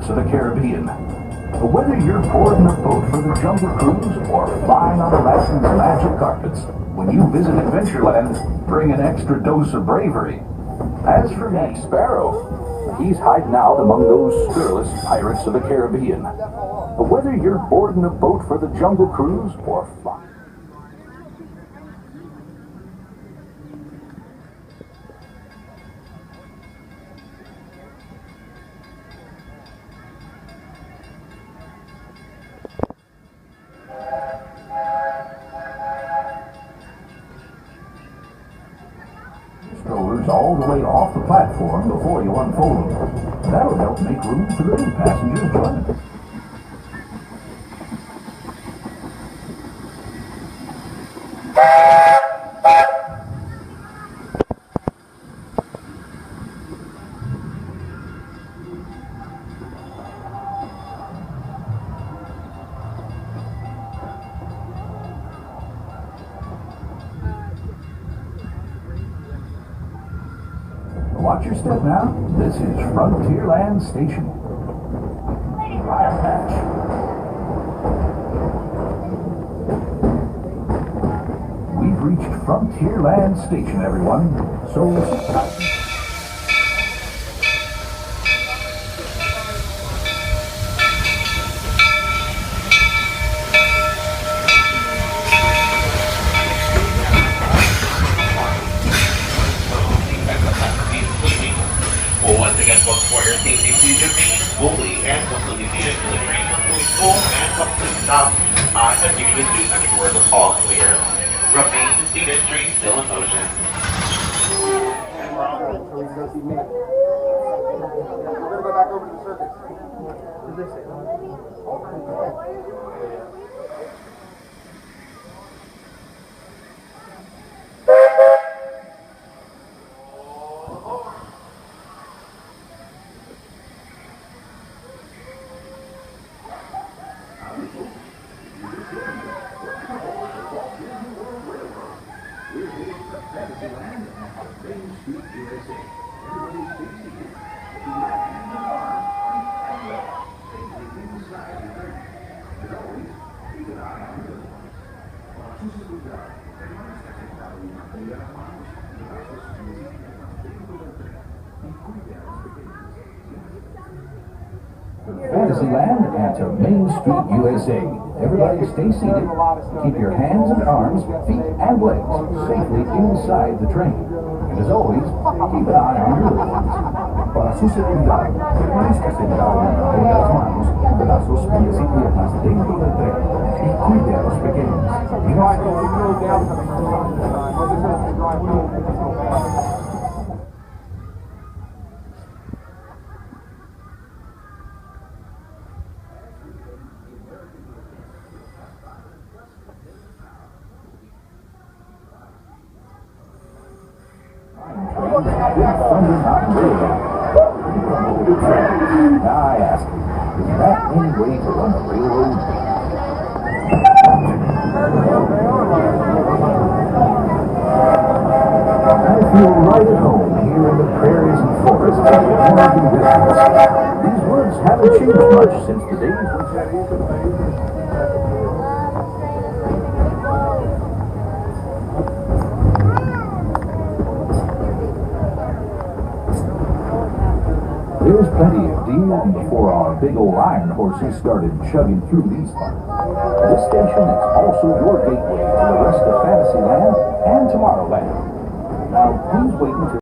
of the Caribbean. Whether you're boarding a boat for the Jungle Cruise or flying on Aladdin's magic carpets, when you visit Adventureland, bring an extra dose of bravery. As for Jack Sparrow, he's hiding out among those scurrilous pirates of the Caribbean. Whether you're boarding a boat for the Jungle Cruise or flying... strollers all the way off the platform before you unfold them. That'll help make room for the new passengers joining. Watch your step now. This is Frontierland Station. Fire hatch. We've reached Frontierland Station, everyone. So once again, book for your safety, please remain fully and completely seated until the train comes to a full and complete stop. I have given you 2 second words of all clear. Remain seated, train still in motion. We're gonna go back over to the circus. What did they say? Fantasyland and to Main Street, USA. Everybody stay seated. Keep your hands and arms, feet and legs safely inside the train. And as always, keep an eye on your little ones. Para su seguridad, permanezca sentado y tenga las manos, brazos, pies y piernas dentro del tren y cuide a los pequeños. Now I ask, is that any way to run a railroad? I feel right at home here in the prairies and forests of the Oregon wilderness. These woods haven't changed much since the days when... There's plenty of deer before our big old iron horses started chugging through these parts. This station is also your gateway to the rest of Fantasyland and Tomorrowland. Now, please wait until